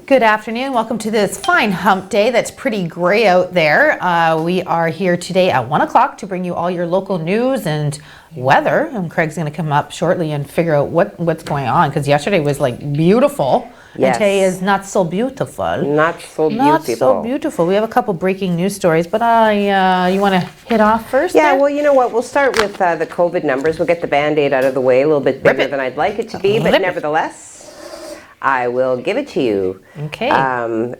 Good afternoon. Welcome to this fine hump day that's pretty gray out there. We are here today at 1 o'clock to bring you all your local news and weather. And Craig's going to come up shortly and figure out what's going on, because yesterday was like beautiful. Yes. And today is not so beautiful. Not so beautiful. Not so beautiful. We have a couple breaking news stories, but you want to hit off first? Yeah, there? well, you know what? We'll start with the COVID numbers. We'll get the Band-Aid out of the way, a little bit bigger than I'd like it to be, but nevertheless, I will give it to you. Okay.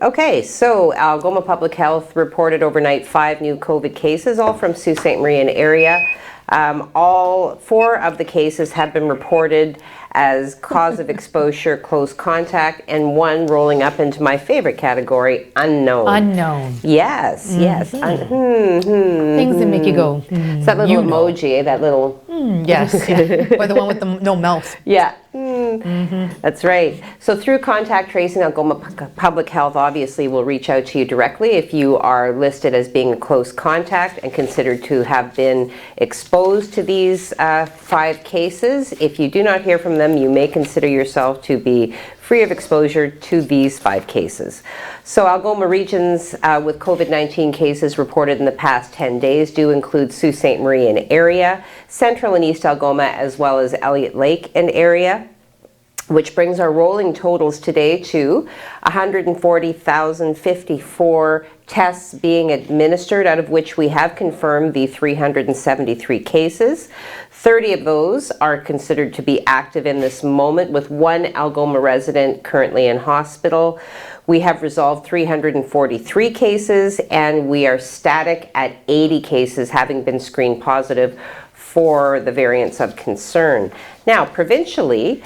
Okay, so Algoma Public Health reported overnight 5 new COVID cases, all from Sault Ste. Marie and area. All 4 of the cases have been reported as cause of exposure, close contact, and 1 rolling up into my favorite category, unknown. Unknown. Yes, yes. Things that make you go, It's that little emoji, that little... yes, yeah. Or the one with the no mouth. Yeah. That's right. So through contact tracing, Algoma Public Health obviously will reach out to you directly if you are listed as being a close contact and considered to have been exposed to these 5 cases. If you do not hear from them, you may consider yourself to be free of exposure to these 5 cases. So Algoma regions with COVID-19 cases reported in the past 10 days do include Sault Ste. Marie and area, Central and East Algoma, as well as Elliott Lake and area, which brings our rolling totals today to 140,054 tests being administered, out of which we have confirmed the 373 cases. 30 of those are considered to be active in this moment, with 1 Algoma resident currently in hospital. We have resolved 343 cases, and we are static at 80 cases having been screened positive for the variants of concern. Now, provincially,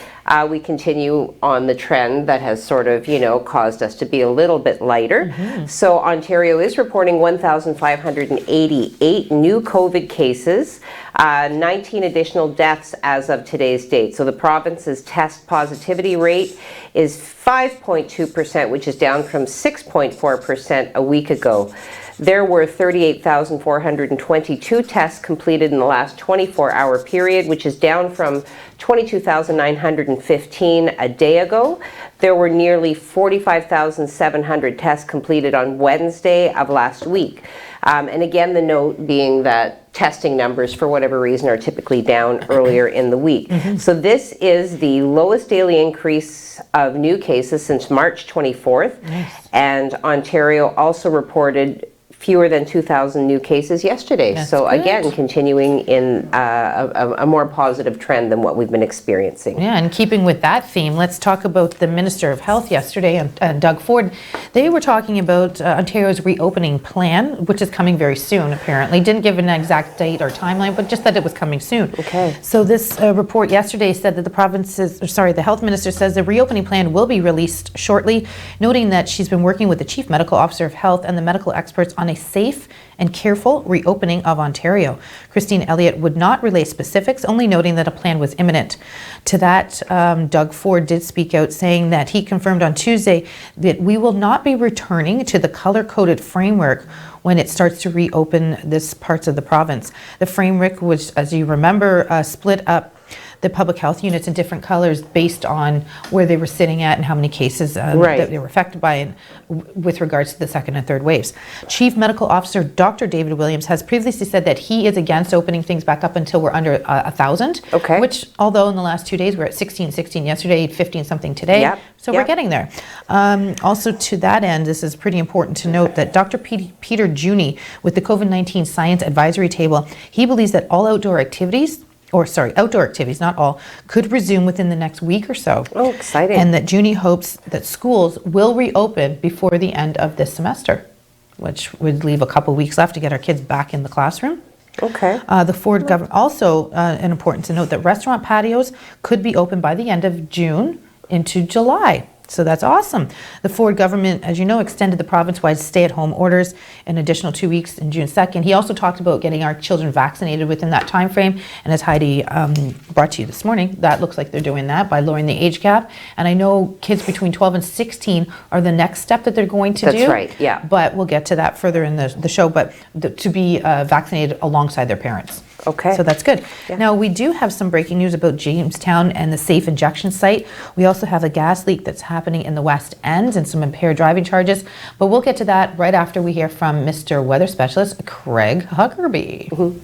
we continue on the trend that has sort of, caused us to be a little bit lighter. So Ontario is reporting 1,588 new COVID cases, 19 additional deaths as of today's date. So the province's test positivity rate is 5.2%, which is down from 6.4% a week ago. There were 38,422 tests completed in the last 24-hour period, which is down from 22,915 a day ago. There were nearly 45,700 tests completed on Wednesday of last week. And again, the note being that testing numbers, for whatever reason, are typically down earlier in the week. So this is the lowest daily increase of new cases since March 24th. Nice. And Ontario also reported fewer than 2,000 new cases yesterday. That's so good. again, continuing in a more positive trend than what we've been experiencing. Yeah, and keeping with that theme, let's talk about the Minister of Health yesterday, and Doug Ford. They were talking about Ontario's reopening plan, which is coming very soon, apparently. Didn't give an exact date or timeline, but just that it was coming soon. Okay. So this report yesterday said that the Health Minister says the reopening plan will be released shortly, noting that she's been working with the Chief Medical Officer of Health and the medical experts on a safe and careful reopening of Ontario. Christine Elliott would not relay specifics, only noting that a plan was imminent. To that, Doug Ford did speak out, saying that he confirmed on Tuesday that we will not be returning to the color-coded framework when it starts to reopen this parts of the province. The framework was, as you remember, split up the public health units in different colors based on where they were sitting at and how many cases that they were affected by with regards to the second and third waves. Chief Medical Officer Dr. David Williams has previously said that he is against opening things back up until we're under 1,000, okay. Which, although in the last 2 days we're at 16 yesterday, 15 something today, so we're getting there. Also to that end, this is pretty important to note that Dr. Peter Juni with the COVID-19 Science Advisory Table, he believes that all outdoor activities, not all, could resume within the next week or so. Oh, exciting. And that Juni hopes that schools will reopen before the end of this semester, which would leave a couple weeks left to get our kids back in the classroom. Okay. The Ford government also, and important to note, that restaurant patios could be open by the end of June into July. So that's awesome. The Ford government, as you know, extended the province-wide stay-at-home orders an additional 2 weeks in June 2nd. He also talked about getting our children vaccinated within that time frame. And as Heidi brought to you this morning, that looks like they're doing that by lowering the age gap. And I know kids between 12 and 16 are the next step that they're going to do. That's right, yeah. But we'll get to that further in the show. But to be vaccinated alongside their parents. Okay. So that's good. Yeah. Now, we do have some breaking news about Jamestown and the safe injection site. We also have a gas leak that's happening in the West End and some impaired driving charges, but we'll get to that right after we hear from Mr. Weather Specialist Craig Huckerby. Mm-hmm.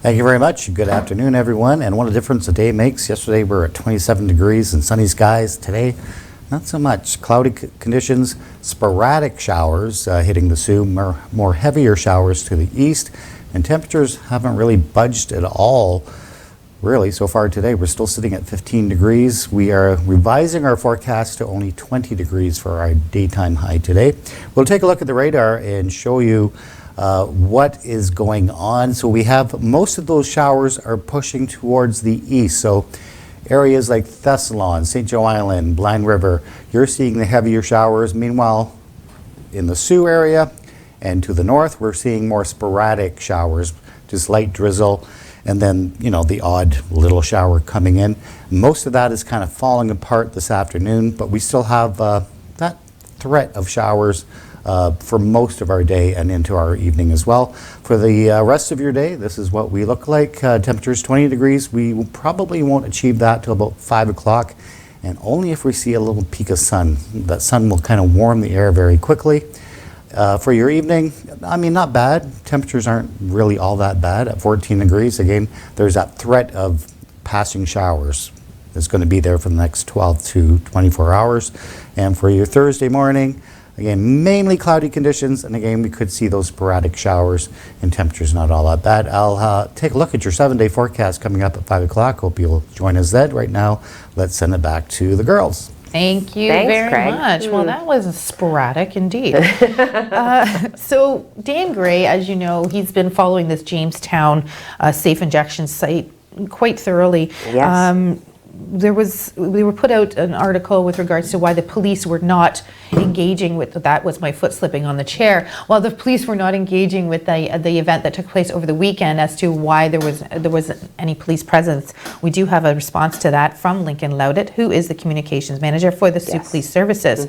Thank you very much. Good afternoon, everyone. And what a difference a day makes. Yesterday we were at 27 degrees and sunny skies. Today, not so much. Cloudy conditions, sporadic showers hitting the Sault, more heavier showers to the east, and temperatures haven't really budged at all. Really, so far today, we're still sitting at 15 degrees. We are revising our forecast to only 20 degrees for our daytime high today. We'll take a look at the radar and show you what is going on. So we have most of those showers are pushing towards the east. So areas like Thessalon, St. Joe Island, Blind River, you're seeing the heavier showers. Meanwhile, in the Sault area and to the north, we're seeing more sporadic showers, just light drizzle, and then, you know, the odd little shower coming in. Most of that is kind of falling apart this afternoon, but we still have that threat of showers for most of our day and into our evening as well. For the rest of your day, this is what we look like. Temperatures 20 degrees. We probably won't achieve that till about 5 o'clock, and only if we see a little peak of sun. That sun will kind of warm the air very quickly. For your evening, I mean, not bad. Temperatures aren't really all that bad at 14 degrees. Again, there's that threat of passing showers. It's going to be there for the next 12 to 24 hours. And for your Thursday morning, again, mainly cloudy conditions, and again, we could see those sporadic showers, and temperatures not all that bad. I'll take a look at your 7-day forecast coming up at 5 o'clock. Hope you'll join us then. Right now, let's send it back to the girls. Thank you Thanks, very Craig. much. Well, that was sporadic indeed. So Dan Gray, as you know, he's been following this Jamestown safe injection site quite thoroughly. Yes. We were put out an article with regards to why the police were not engaging with, that was my foot slipping on the chair, while the police were not engaging with the event that took place over the weekend as to why there wasn't any police presence. We do have a response to that from Lincoln Loudit, who is the communications manager for the Sault Police Services.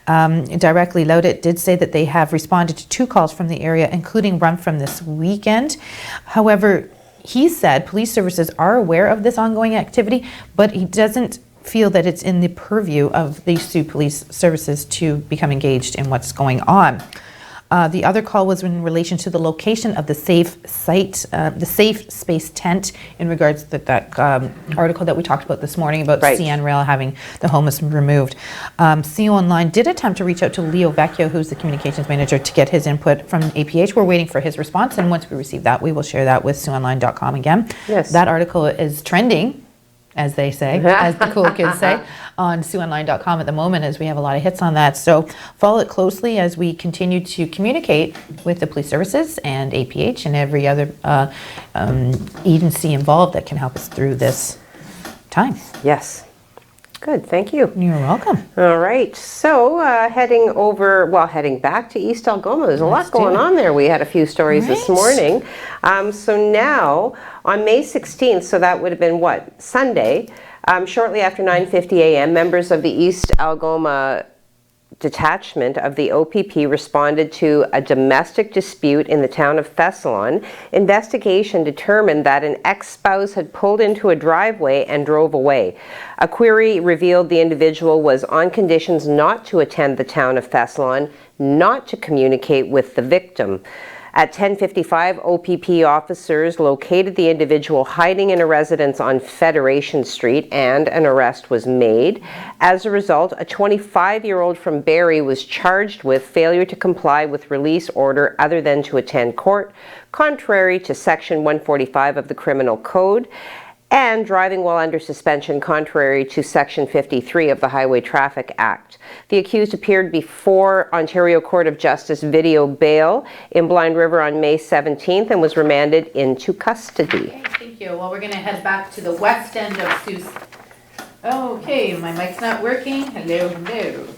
Directly, Loudit did say that they have responded to 2 calls from the area, including one from this weekend. However, he said police services are aware of this ongoing activity, but he doesn't feel that it's in the purview of the Sault Police Services to become engaged in what's going on. The other call was in relation to the location of the safe site, the safe space tent, in regards to that article that we talked about this morning about CN Rail having the homeless removed. CO Online did attempt to reach out to Leo Vecchio, who's the communications manager, to get his input from APH. We're waiting for his response, and once we receive that, we will share that with SiouxOnline.com again. Yes. That article is trending, as they say, as the cool kids say, on SiouxOnline.com at the moment, as we have a lot of hits on that. So follow it closely as we continue to communicate with the police services and APH and every other agency involved that can help us through this time. Yes. Good, thank you. You're welcome. All right, so heading back to East Algoma. There's a lot going on there. We had a few stories this morning. So now, on May 16th, so that would have been what, Sunday, shortly after 9:50 a.m., members of the East Algoma detachment of the OPP responded to a domestic dispute in the town of Thessalon. Investigation determined that an ex-spouse had pulled into a driveway and drove away. A query revealed the individual was on conditions not to attend the town of Thessalon, not to communicate with the victim. At 10:55, OPP officers located the individual hiding in a residence on Federation Street, and an arrest was made. As a result, a 25-year-old from Barrie was charged with failure to comply with release order other than to attend court, contrary to Section 145 of the Criminal Code, and driving while under suspension, contrary to Section 53 of the Highway Traffic Act. The accused appeared before Ontario Court of Justice video bail in Blind River on May 17th and was remanded into custody. Okay, thank you. Well, we're going to head back to the west end of Sault. Okay, my mic's not working. Hello, hello.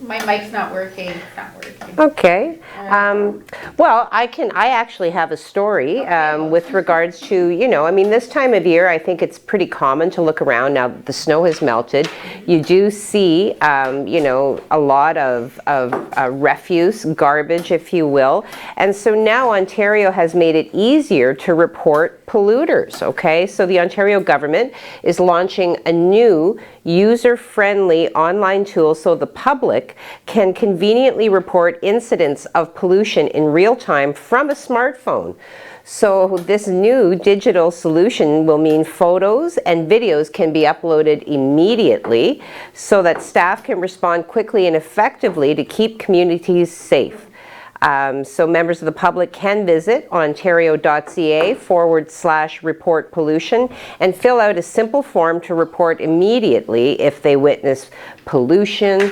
My mic's not working. It's not working. Okay. Well, I actually have a story with regards to, I mean, this time of year, I think it's pretty common to look around. Now that the snow has melted, you do see, a lot of refuse, garbage, if you will. And so now Ontario has made it easier to report polluters, okay? So the Ontario government is launching a new user-friendly online tool so the public can conveniently report incidents of pollution in real time from a smartphone. So this new digital solution will mean photos and videos can be uploaded immediately so that staff can respond quickly and effectively to keep communities safe. So members of the public can visit ontario.ca/report pollution and fill out a simple form to report immediately if they witness pollution,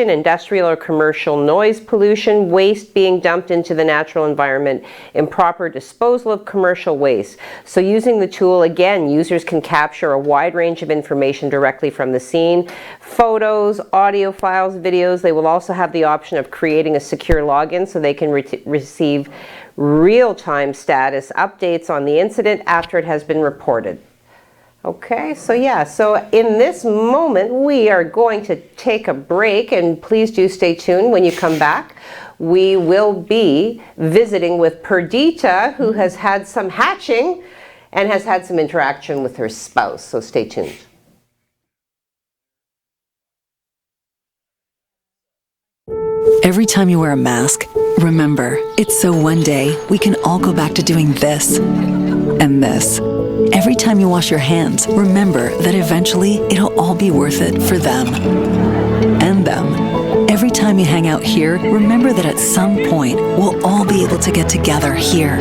industrial or commercial noise pollution, waste being dumped into the natural environment, improper disposal of commercial waste. So using the tool, again, users can capture a wide range of information directly from the scene, photos, audio files, videos. They will also have the option of creating a secure login so they can receive real-time status updates on the incident after it has been reported. Okay, so in this moment we are going to take a break, and please do stay tuned. When you come back, we will be visiting with Perdita, who has had some hatching and has had some interaction with her spouse, so stay tuned. Every time you wear a mask, remember, it's so one day we can all go back to doing this and this. Every time you wash your hands, remember that eventually it'll all be worth it for them and them. Every time you hang out here, remember that at some point we'll all be able to get together here,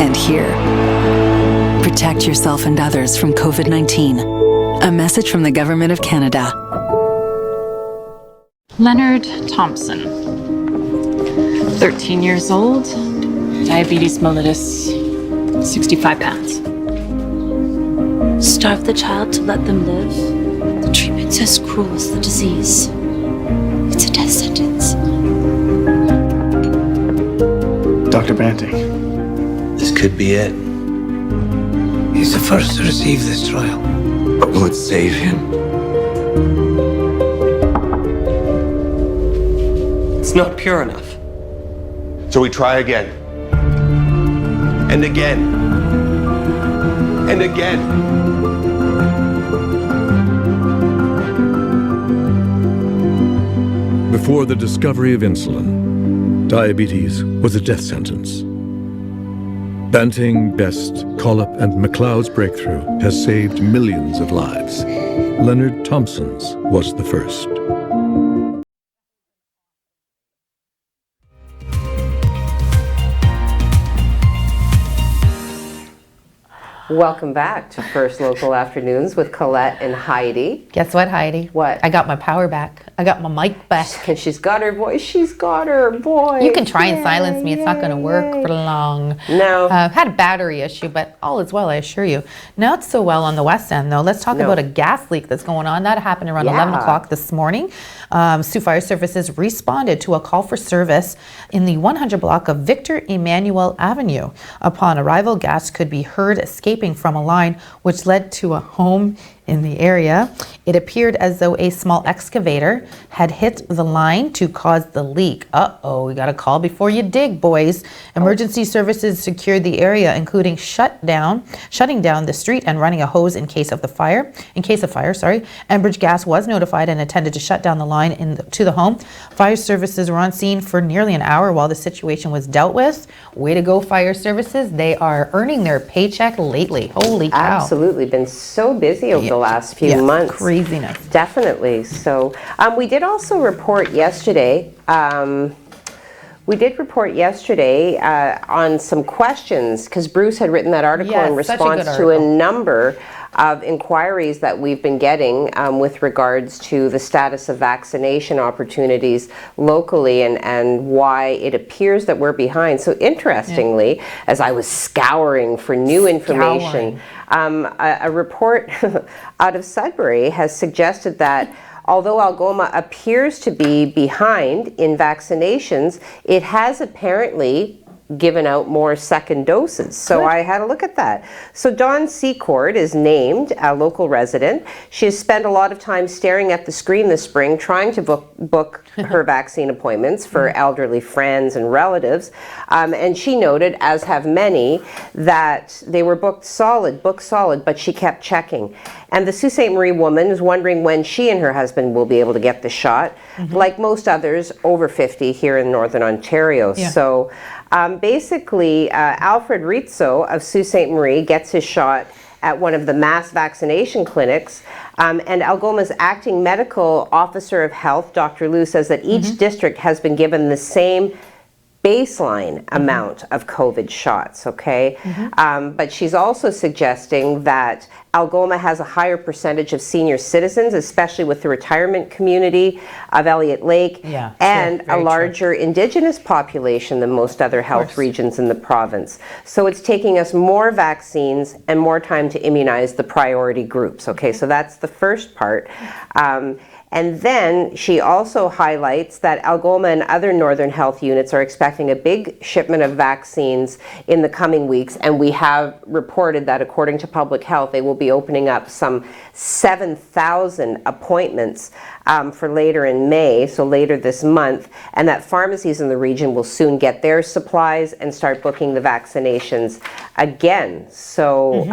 and here. Protect yourself and others from COVID-19. A message from the Government of Canada. Leonard Thompson, 13 years old, diabetes mellitus, 65 pounds. Starve the child to let them live? The treatment's as cruel as the disease. It's a death sentence. Dr. Banting. This could be it. He's the first to receive this trial. But will it save him? It's not pure enough. So we try again. And again. And again. Before the discovery of insulin, diabetes was a death sentence. Banting, Best, Collip, and McLeod's breakthrough has saved millions of lives. Leonard Thompson's was the first. Welcome back to First Local Afternoons with Colette and Heidi. Guess what, Heidi? What? I got my power back. I got my mic back. And she's got her voice. She's got her voice. You can try and silence me. It's not going to work for long. No. Had a battery issue, but all is well, I assure you. Not so well on the West End, though. Let's talk about a gas leak that's going on. That happened around 11 o'clock this morning. Sault Fire Services responded to a call for service in the 100 block of Victor Emmanuel Avenue. Upon arrival, gas could be heard escaping from a line which led to a home in the area. It appeared as though a small excavator had hit the line to cause the leak. Uh-oh, we got a call before you dig, boys. Emergency services secured the area, including shutting down the street and running a hose in case of fire. Enbridge Gas was notified and attended to shut down the line to the home. Fire services were on scene for nearly an hour while the situation was dealt with. Way to go, fire services. They are earning their paycheck lately. Holy cow. Absolutely. Been so busy over the last few months. Craziness. Definitely. So we did also report yesterday. On some questions because Bruce had written that article in response to a number of inquiries that we've been getting with regards to the status of vaccination opportunities locally and why it appears that we're behind. So interestingly, as I was scouring for new information, a report out of Sudbury has suggested that although Algoma appears to be behind in vaccinations, it has apparently given out more second doses. So I had a look at that. So Dawn Secord is named a local resident. She has spent a lot of time staring at the screen this spring trying to book her vaccine appointments for elderly friends and relatives. And she noted, as have many, that they were booked solid, but she kept checking. And the Sault Ste. Marie woman is wondering when she and her husband will be able to get the shot, like most others over 50 here in Northern Ontario. So basically, Alfred Rizzo of Sault Ste. Marie gets his shot at one of the mass vaccination clinics, and Algoma's acting medical officer of health, Dr. Liu, says that each district has been given the same baseline amount of COVID shots, okay? But she's also suggesting that Algoma has a higher percentage of senior citizens, especially with the retirement community of Elliott Lake, and a larger Indigenous population than most other health regions in the province. So it's taking us more vaccines and more time to immunize the priority groups, okay? So that's the first part. And then she also highlights that Algoma and other Northern Health units are expecting a big shipment of vaccines in the coming weeks, and we have reported that according to Public Health, they will be opening up some 7,000 appointments for later in May, so later this month, and that pharmacies in the region will soon get their supplies and start booking the vaccinations again. So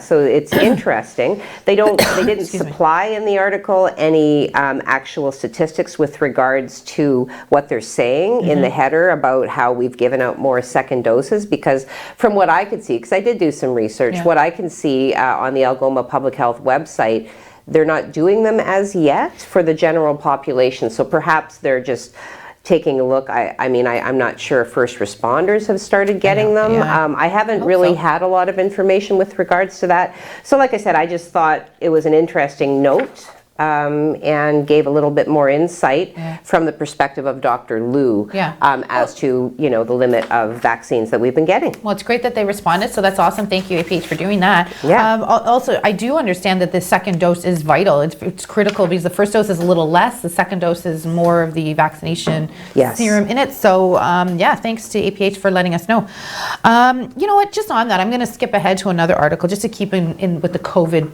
so it's interesting. They didn't supply in the article any actual statistics with regards to what they're saying in the header about how we've given out more second doses, because from what I could see, because I did do some research, what I can see on the Algoma Public Health website, they're not doing them as yet for the general population. So perhaps they're just taking a look. I'm not sure if first responders have started getting them. I haven't really had a lot of information with regards to that. So like I said, I just thought it was an interesting note and gave a little bit more insight from the perspective of Dr. Liu as to, the limit of vaccines that we've been getting. Well, it's great that they responded, so that's awesome. Thank you, APH, for doing that. Also, I do understand that the second dose is vital. It's critical because the first dose is a little less. The second dose is more of the vaccination serum in it. So, thanks to APH for letting us know. You know what? Just on that, I'm going to skip ahead to another article just to keep in with the COVID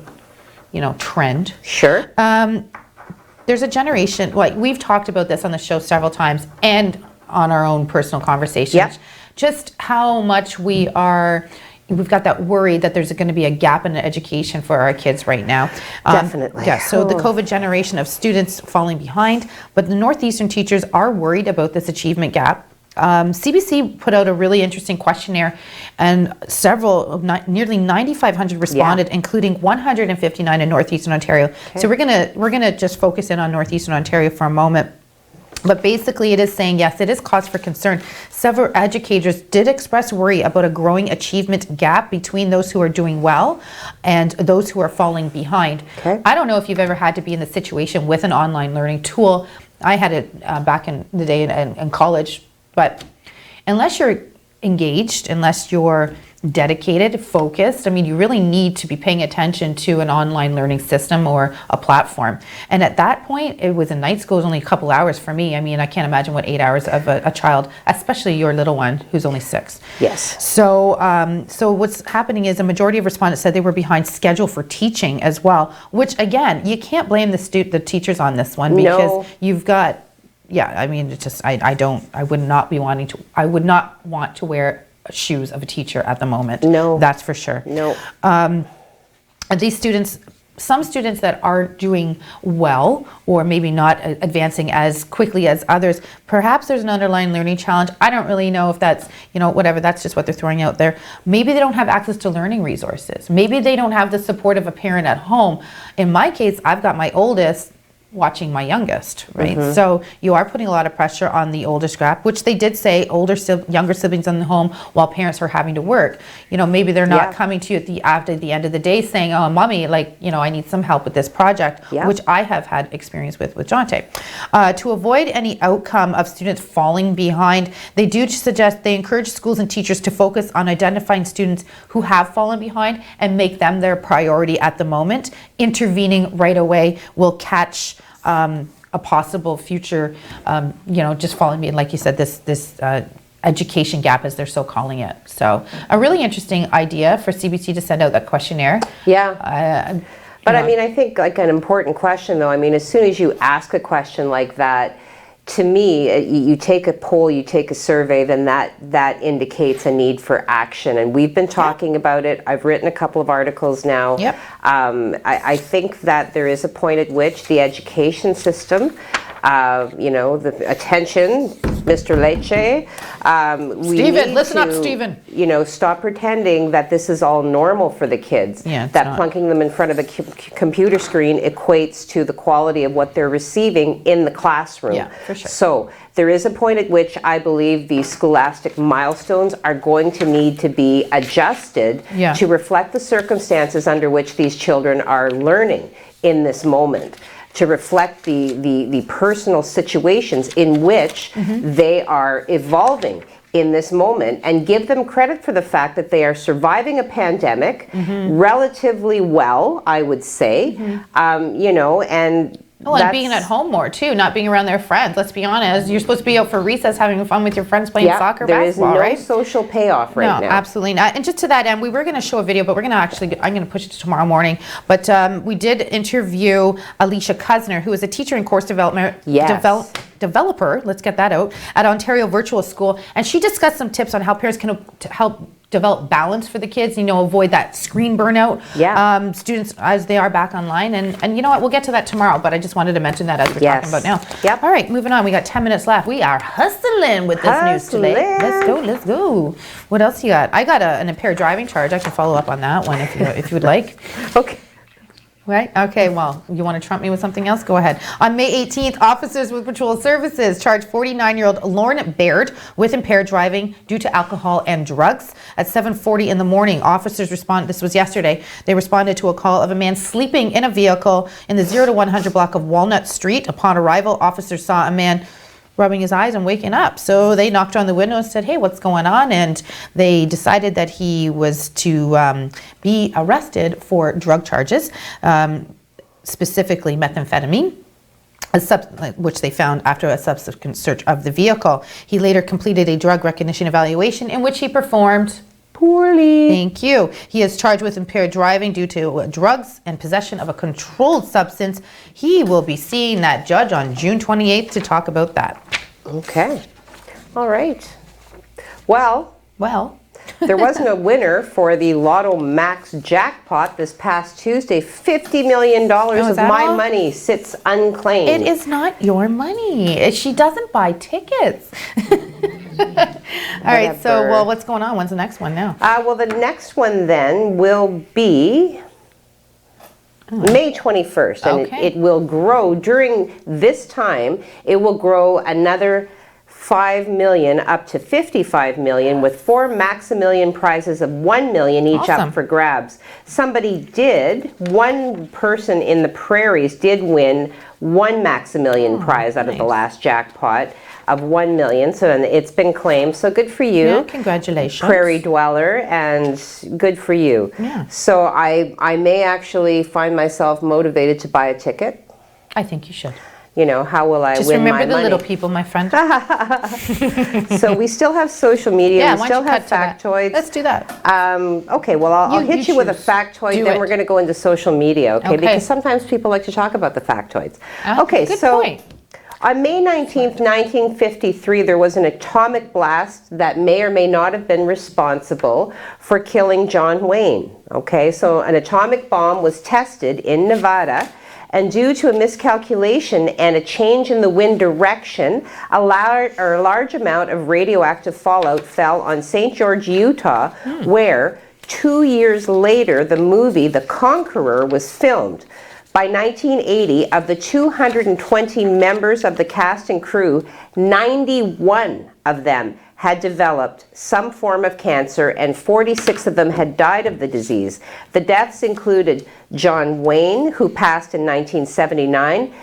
trend. Sure. There's a generation, like we've talked about this on the show several times and on our own personal conversations, just how much we've got that worry that there's going to be a gap in education for our kids right now. Definitely. So the COVID generation of students falling behind, but the Northeastern teachers are worried about this achievement gap. CBC put out a really interesting questionnaire, and nearly 9,500 responded, including 159 in Northeastern Ontario. So we're gonna just focus in on Northeastern Ontario for a moment. But basically it is saying, yes, it is cause for concern. Several educators did express worry about a growing achievement gap between those who are doing well and those who are falling behind. I don't know if you've ever had to be in the situation with an online learning tool. I had it back in the day in college. But unless you're engaged, unless you're dedicated, focused, you really need to be paying attention to an online learning system or a platform. And at that point, it was a night school, it was only a couple hours for me. I can't imagine what 8 hours of a child, especially your little one who's only 6. Yes. So what's happening is a majority of respondents said they were behind schedule for teaching as well, which again, you can't blame the teachers on this one because you've got it's just I would not want to wear shoes of a teacher at the moment. No. That's for sure. No. These students, some students that are doing well or maybe not advancing as quickly as others, perhaps there's an underlying learning challenge. I don't really know if that's, whatever, that's just what they're throwing out there. Maybe they don't have access to learning resources. Maybe they don't have the support of a parent at home. In my case, I've got my oldest watching my youngest, right? So you are putting a lot of pressure on the older scrap, which they did say younger siblings in the home while parents are having to work. You know, maybe they're not coming to you after the end of the day saying, oh, mommy, like, you know, I need some help with this project, which I have had experience with Jonte. To avoid any outcome of students falling behind, they do suggest they encourage schools and teachers to focus on identifying students who have fallen behind and make them their priority at the moment. Intervening right away will catch a possible future, you know, just falling behind, like you said, this education gap, as they're so calling it. So a really interesting idea for CBC to send out that questionnaire. Yeah. But I mean, I think like an important question though, I mean, as soon as you ask a question like that, to me, you take a poll, you take a survey, then that indicates a need for action. And we've been talking about it. I've written a couple of articles now. I think that there is a point at which the education system, you know, the attention, Mr. Leche. Stephen, listen up, Stephen. You know, stop pretending that this is all normal for the kids. Yeah, that plunking them in front of a computer screen equates to the quality of what they're receiving in the classroom. Yeah, for sure. So there is a point at which I believe the scholastic milestones are going to need to be adjusted to reflect the circumstances under which these children are learning in this moment, to reflect the personal situations in which they are evolving in this moment, and give them credit for the fact that they are surviving a pandemic relatively well, I would say, you know, and well, and being at home more too, not being around their friends. Let's be honest. You're supposed to be out for recess having fun with your friends playing soccer, basketball, there is no social payoff right now. No, absolutely not. And just to that end, we were going to show a video, but I'm going to push it to tomorrow morning. But we did interview Alicia Kuzner, who is a teacher and course developer, let's get that out, at Ontario Virtual School. And she discussed some tips on how parents can help develop balance for the kids, you know, avoid that screen burnout. Students as they are back online. And you know what, we'll get to that tomorrow, but I just wanted to mention that as we're talking about now. All right, moving on. We got 10 minutes left. We are hustling with this news today. Let's go. What else you got? I got an impaired driving charge. I can follow up on that one if you would like. Okay. Right? Okay, well, you want to trump me with something else? Go ahead. On May 18th, officers with patrol services charged 49-year-old Lauren Baird with impaired driving due to alcohol and drugs. At 7:40 in the morning, officers this was yesterday, they responded to a call of a man sleeping in a vehicle in the 0 to 100 block of Walnut Street. Upon arrival, officers saw a man rubbing his eyes and waking up. So they knocked on the window and said, hey, what's going on? And they decided that he was to be arrested for drug charges, specifically methamphetamine, which they found after a subsequent search of the vehicle. He later completed a drug recognition evaluation in which he performed poorly. Thank you. He is charged with impaired driving due to drugs and possession of a controlled substance. He will be seeing that judge on June 28th to talk about that. Okay. All right. Well. There wasn't a winner for the Lotto Max jackpot this past Tuesday. $50 million of my money sits unclaimed. It is not your money. She doesn't buy tickets. All right, so, well, what's going on? When's the next one now? Well, the next one then will be May 21st. And it will grow during this time. It will grow another $5 million up to $55 million, with 4 Maximilian prizes of $1 million each up for grabs. One person in the prairies did win 1 Maximilian prize out of the last jackpot of $1 million. So it's been claimed. So good for you. Yeah, congratulations. Prairie dweller, and good for you. Yeah. So I may actually find myself motivated to buy a ticket. I think you should. You know, how will I Just win my money? Just remember the little people, my friend. So we still have social media. Yeah, we still have factoids. Let's do that. Okay, well, I'll hit you with a factoid, then we're going to go into social media, okay? Because sometimes people like to talk about the factoids. Okay, good so point. On May 19th, 1953, there was an atomic blast that may or may not have been responsible for killing John Wayne. Okay, so an atomic bomb was tested in Nevada, and due to a miscalculation and a change in the wind direction, a large amount of radioactive fallout fell on St. George, Utah, where 2 years later the movie The Conqueror was filmed. By 1980, of the 220 members of the cast and crew, 91 of them had developed some form of cancer, and 46 of them had died of the disease. The deaths included John Wayne, who passed in 1979,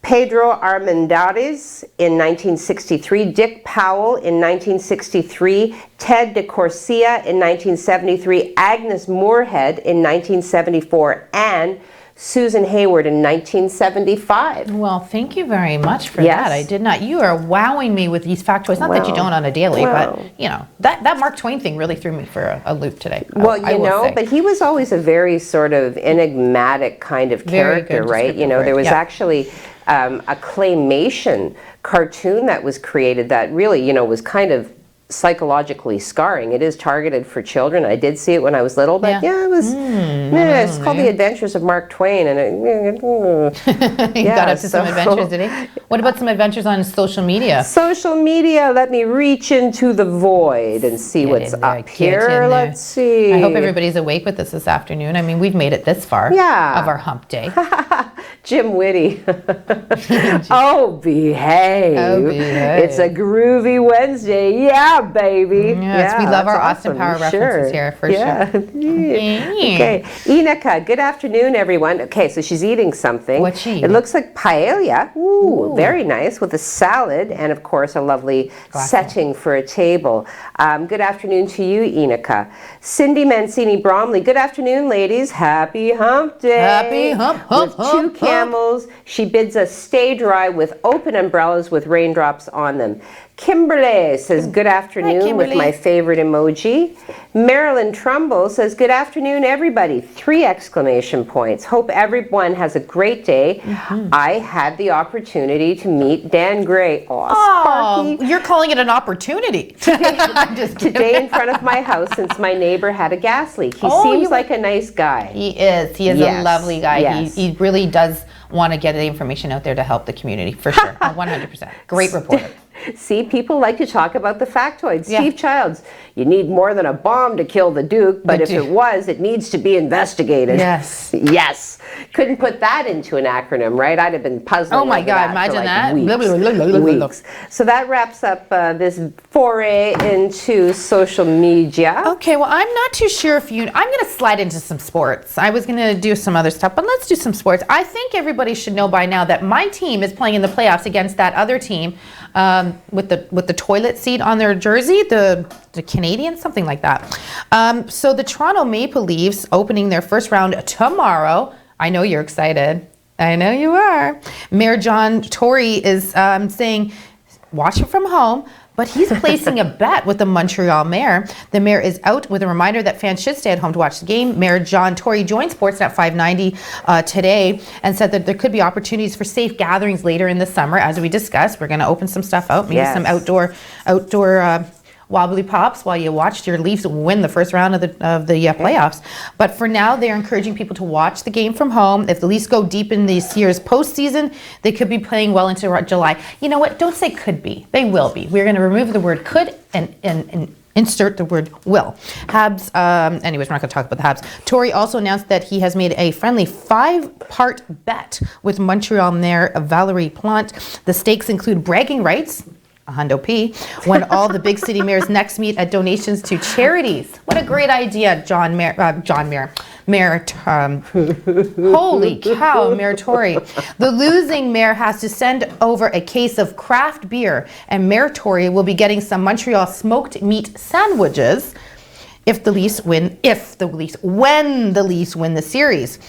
Pedro Armendariz in 1963, Dick Powell in 1963, Ted de Corsia in 1973, Agnes Moorehead in 1974, and Susan Hayward in 1975. Well, thank you very much for Yes. that. I did not. You are wowing me with these factoids. Not that you don't on a daily, but you know that Mark Twain thing really threw me for a loop today. Well, I will say. but he was always a very sort of enigmatic kind of Very good character, right? You descriptive know, word, there was yeah. actually a claymation cartoon that was created that really, was kind of psychologically scarring. It is targeted for children. I did see it when I was little, but it was. It's called The Adventures of Mark Twain, and He got up to some adventures, did he? What about some adventures on social media? Social media. Let me reach into the void and see what's up here. Let's see. I hope everybody's awake with us this afternoon. I mean, we've made it this far of our hump day. Jim Whitty. Oh, behave. Oh, behave. It's a groovy Wednesday. Yeah, baby. Yes, we love that's our Austin Power references here, for sure. Okay. Inika, good afternoon, everyone. Okay, so she's eating something. What's she eating? It looks like paella. Ooh, very nice, with a salad and, of course, a lovely setting for a table. Good afternoon to you, Inika. Cindy Mancini Bromley, good afternoon, ladies. Happy hump day. Happy hump, hump, With two hump, camels, she bids us stay dry with open umbrellas with raindrops on them. Kimberly says, good afternoon, with my favorite emoji. Marilyn Trumbull says, good afternoon, everybody. 3 exclamation points. Hope everyone has a great day. I had the opportunity to meet Dan Gray. Sparky. You're calling it an opportunity. I'm just kidding. Today in front of my house, since my neighbor had a gas leak. He seems like a nice guy. He is. He is a lovely guy. Yes. He really does want to get the information out there to help the community, for sure. 100%. Great reporter. See, people like to talk about the factoids. Steve Childs, you need more than a bomb to kill the Duke, but if it was, it needs to be investigated. Yes. Yes. Couldn't put that into an acronym, right? I'd have been puzzling. Oh my over God, that for imagine like that. Weeks. So that wraps up this foray into social media. Okay, well, I'm not too sure if I'm going to slide into some sports. I was going to do some other stuff, but let's do some sports. I think everybody should know by now that my team is playing in the playoffs against that other team with the toilet seat on their jersey, the Canadians, something like that. So the Toronto Maple Leafs opening their first round tomorrow. I know you're excited. I know you are. Mayor John Tory is saying, watch it from home. But he's placing a bet with the Montreal Mayor. The mayor is out with a reminder that fans should stay at home to watch the game. Mayor John Tory joined Sportsnet 590 today and said that there could be opportunities for safe gatherings later in the summer. As we discussed, we're going to open some stuff out, maybe some outdoor wobbly pops while you watched your Leafs win the first round of the playoffs. But for now, they're encouraging people to watch the game from home. If the Leafs go deep in this year's postseason, they could be playing well into July. You know what? Don't say could be. They will be. We're going to remove the word could and insert the word will. Habs, anyways, we're not going to talk about the Habs. Tory also announced that he has made a friendly 5-part bet with Montreal Mayor Valerie Plante. The stakes include bragging rights, a hundo P, when all the big city mayors next meet at donations to charities. What a great idea, holy cow, Mayor Tory. The losing mayor has to send over a case of craft beer, and Mayor Tory will be getting some Montreal smoked meat sandwiches when the Leafs win the series.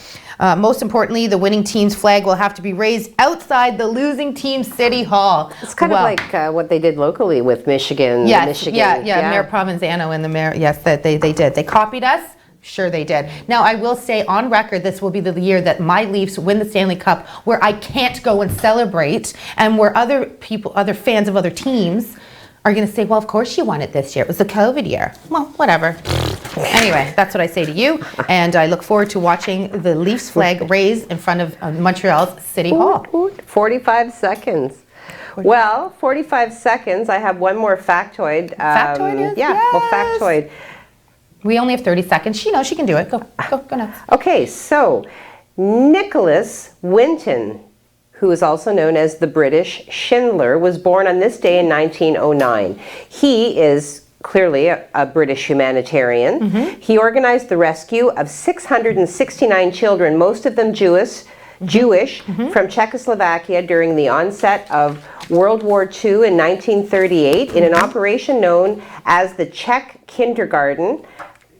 Most importantly, the winning team's flag will have to be raised outside the losing team's city hall. It's kind of like what they did locally with Michigan. Yes, Mayor Provenzano and the mayor. Yes, that they did. They copied us. Sure they did. Now, I will say on record, this will be the year that my Leafs win the Stanley Cup, where I can't go and celebrate, and where other fans of other teams are going to say, well, of course you won it this year. It was the COVID year. Well, whatever. Anyway, that's what I say to you, and I look forward to watching the Leafs flag raised in front of Montreal's City Hall. 45 seconds. Well, 45 seconds. I have one more factoid. Factoid? Factoid. We only have 30 seconds. She knows she can do it. Go nuts. Okay, so Nicholas Winton, who is also known as the British Schindler, was born on this day in 1909. He is clearly a British humanitarian. He organized the rescue of 669 children, most of them Jewish, from Czechoslovakia during the onset of World War II in 1938 in an operation known as the Czech Kindergarten.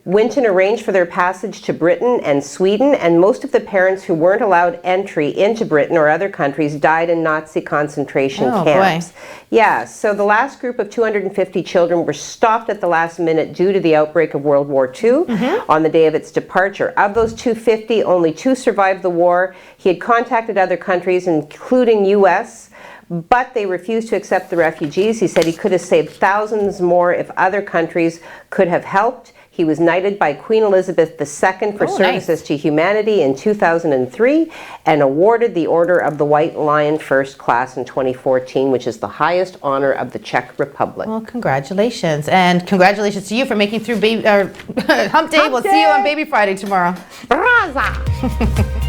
Winton arranged for their passage to Britain and Sweden, and most of the parents who weren't allowed entry into Britain or other countries died in Nazi concentration camps. Boy. Yeah, so the last group of 250 children were stopped at the last minute due to the outbreak of World War II on the day of its departure. Of those 250, only 2 survived the war. He had contacted other countries, including U.S., but they refused to accept the refugees. He said he could have saved thousands more if other countries could have helped. He was knighted by Queen Elizabeth II for services to humanity in 2003 and awarded the Order of the White Lion First Class in 2014, which is the highest honor of the Czech Republic. Well, congratulations. And congratulations to you for making through Hump Day. We'll see you on Baby Friday tomorrow. Braza!